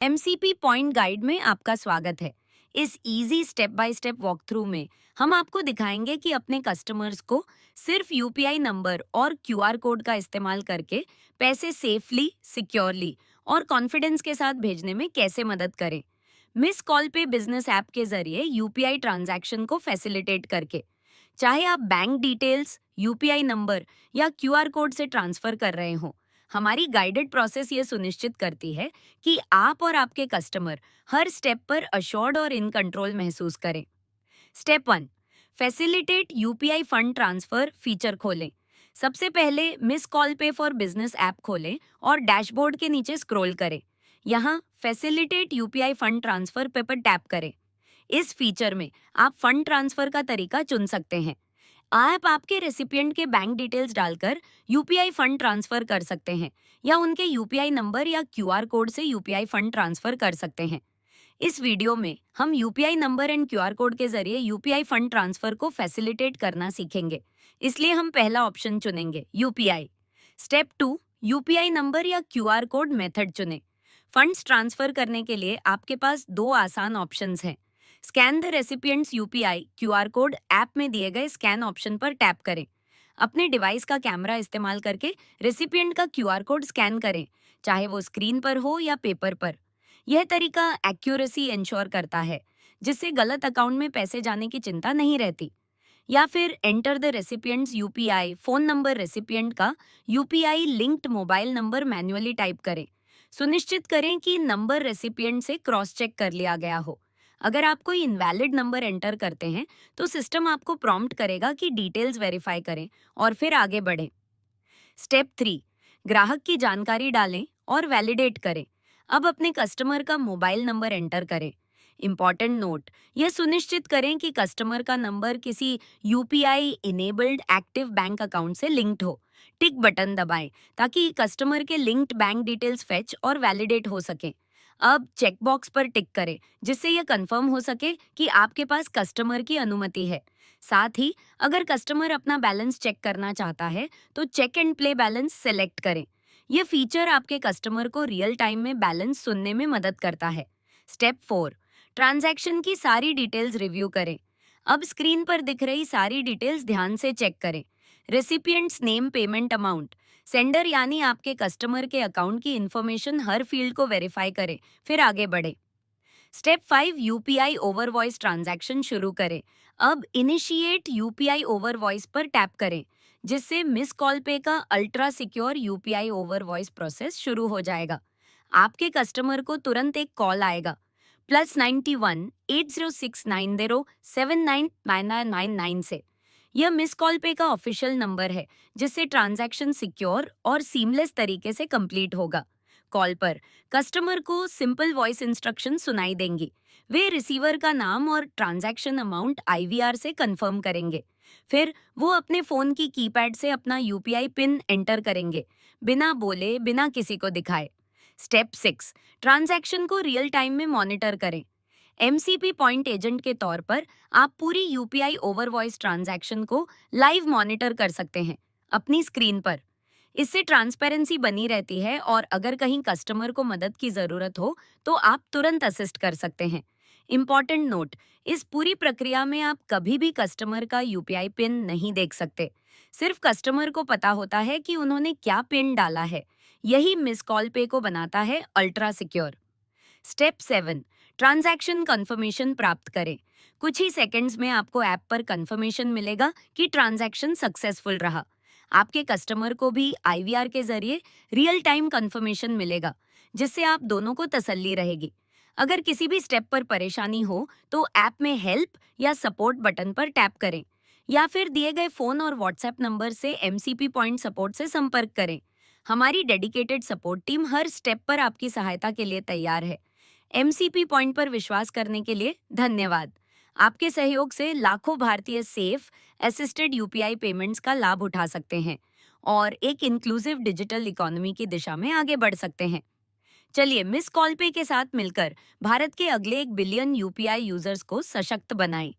MCP point guide में आपका स्वागत है। इस easy step by step walk through में हम आपको दिखाएंगे कि अपने कस्टमर्स को सिर्फ यूपीआई नंबर और क्यूआर कोड का इस्तेमाल करके पैसे सेफली, सिक्योरली और कॉन्फिडेंस के साथ भेजने में कैसे मदद करें। मिस कॉल पे बिजनेस ऐप के जरिए यूपीआई ट्रांजैक्शन को फैसिलिटेट करके, चाहे आप बैंक डिटेल्स, यूपीआई नंबर या क्यूआर कोड से ट्रांसफर कर रहे हो, हमारी गाइडेड प्रोसेस ये सुनिश्चित करती है कि आप और आपके कस्टमर हर स्टेप पर अश्योर्ड और इन कंट्रोल महसूस करें। Step 1, facilitate UPI fund transfer feature खोलें। सबसे पहले मिस कॉल पे फॉर बिजनेस ऐप खोलें और डैशबोर्ड के नीचे स्क्रॉल करें। यहाँ फैसिलिटेट यूपीआई फंड ट्रांसफर पे पर टैप करें। इस फीचर में आप फंड ट्रांसफर का तरीका चुन सकते हैं। आप आपके रेसिपिएंट के बैंक डिटेल्स डालकर यूपीआई फंड ट्रांसफर कर सकते हैं या उनके यूपीआई नंबर या क्यूआर कोड से यूपीआई फंड ट्रांसफर कर सकते हैं। इस वीडियो में हम UPI number and QR code के जरिए यूपीआई फंड ट्रांसफर को फैसिलिटेट करना सीखेंगे, इसलिए हम पहला ऑप्शन चुनेंगे, यूपीआई। स्टेप 2, यूपीआई नंबर या क्यूआर कोड मेथड चुनें। फंड्स ट्रांसफर करने के लिए आपके पास दो आसान ऑप्शंस हैं। Scan the recipient's UPI QR code app में दिए गए स्कैन ऑप्शन पर टैप करें। अपने डिवाइस का कैमरा इस्तेमाल करके रेसिपिएंट का क्यूआर कोड स्कैन करें, चाहे वो स्क्रीन पर हो या पेपर पर। यह तरीका एक्यूरेसी इंश्योर करता है, जिससे गलत अकाउंट में पैसे जाने की चिंता नहीं रहती। या फिर enter the recipient's UPI phone number, recipient का UPI linked mobile number manually type करें। सुनिश्चित करें कि नंबर रेसिपिएंट से क्रॉस चेक कर लिया गया हो। अगर आप कोई इनवैलिड नंबर एंटर करते हैं तो सिस्टम आपको प्रॉम्प्ट करेगा कि डिटेल्स वेरीफाई करें और फिर आगे बढ़ें। स्टेप 3, ग्राहक की जानकारी डालें और वैलिडेट करें। अब अपने कस्टमर का मोबाइल नंबर एंटर करें। इंपॉर्टेंट नोट, यह सुनिश्चित करें कि कस्टमर का नंबर किसी UPI enabled active bank account से लिंक्ड हो। टिक बटन दबाएं ताकि कस्टमर के लिंक्ड बैंक डिटेल्स फेच और वैलिडेट हो सके। अब चेकबॉक्स पर टिक करें, जिससे यह कंफर्म हो सके कि आपके पास कस्टमर की अनुमति है। साथ ही अगर कस्टमर अपना बैलेंस चेक करना चाहता है तो check and play balance select करें। यह फीचर आपके कस्टमर को रियल टाइम में बैलेंस सुनने में मदद करता है। स्टेप 4, ट्रांजैक्शन की सारी डिटेल्स रिव्यू करें। अब स्क्रीन पर दिख रही सारी डिटेल्स ध्यान से चेक करें। Recipients name, payment amount, sender यानी आपके कस्टमर के अकाउंट की इंफॉर्मेशन हर फील्ड को वेरीफाई करें, फिर आगे बढ़े। Step 5, UPI over voice transaction शुरू करें। अब इनिशिएट यूपीआई ओवर वॉइस पर टैप करें, जिससे मिस कॉल पे का ultra secure UPI over voice process शुरू हो जाएगा। आपके कस्टमर को तुरंत एक कॉल आएगा, +91 8069079999 से। यह मिस कॉल पे का ऑफिशियल नंबर है, जिससे ट्रांजैक्शन सिक्योर और सीमलेस तरीके से कंप्लीट होगा। कॉल पर कस्टमर को सिंपल वॉइस इंस्ट्रक्शन सुनाई देंगी। वे रिसीवर का नाम और ट्रांजैक्शन अमाउंट आईवीआर से कंफर्म करेंगे। फिर वो अपने फोन की कीपैड से अपना यूपीआई पिन एंटर करेंगे, बिना बोले, बिना किसी को दिखाए। स्टेप 6, ट्रांजैक्शन को रियल टाइम में मॉनिटर करें। एमसीपी पॉइंट एजेंट के तौर पर आप पूरी यूपीआई ओवर वॉइस ट्रांजैक्शन को लाइव मॉनिटर कर सकते हैं अपनी स्क्रीन पर। इससे ट्रांसपेरेंसी बनी रहती है और अगर कहीं कस्टमर को मदद की जरूरत हो तो आप तुरंत असिस्ट कर सकते हैं। इंपॉर्टेंट नोट, इस पूरी प्रक्रिया में आप कभी भी कस्टमर का यूपीआई पिन नहीं देख सकते। सिर्फ कस्टमर को पता होता है कि उन्होंने क्या पिन डाला है। यही मिस कॉल पे को बनाता है ultra secure. Step 7, transaction confirmation प्राप्त करें। कुछ ही सेकंड्स में आपको ऐप पर कंफर्मेशन मिलेगा कि ट्रांजैक्शन सक्सेसफुल रहा। आपके कस्टमर को भी आईवीआर के जरिए रियल टाइम कंफर्मेशन मिलेगा, जिससे आप दोनों को तसल्ली रहेगी। अगर किसी भी स्टेप पर परेशानी हो तो ऐप में हेल्प या सपोर्ट बटन पर टैप करें या फिर दिए गए फोन और व्हाट्सएप नंबर से एमसीपी पॉइंट सपोर्ट से संपर्क करें। हमारी डेडिकेटेड सपोर्ट टीम हर स्टेप पर आपकी सहायता के लिए तैयार है। एमसीपी पॉइंट पर विश्वास करने के लिए धन्यवाद। आपके सहयोग से लाखों भारतीय सेफ, असिस्टेड यूपीआई पेमेंट्स का लाभ उठा सकते हैं और एक इंक्लूसिव डिजिटल इकोनॉमी की दिशा में आगे बढ़ सकते हैं। चलिए मिस कॉल पे के साथ मिलकर भारत के अगले 1 बिलियन यूपीआई यूजर्स को सशक्त बनाएं।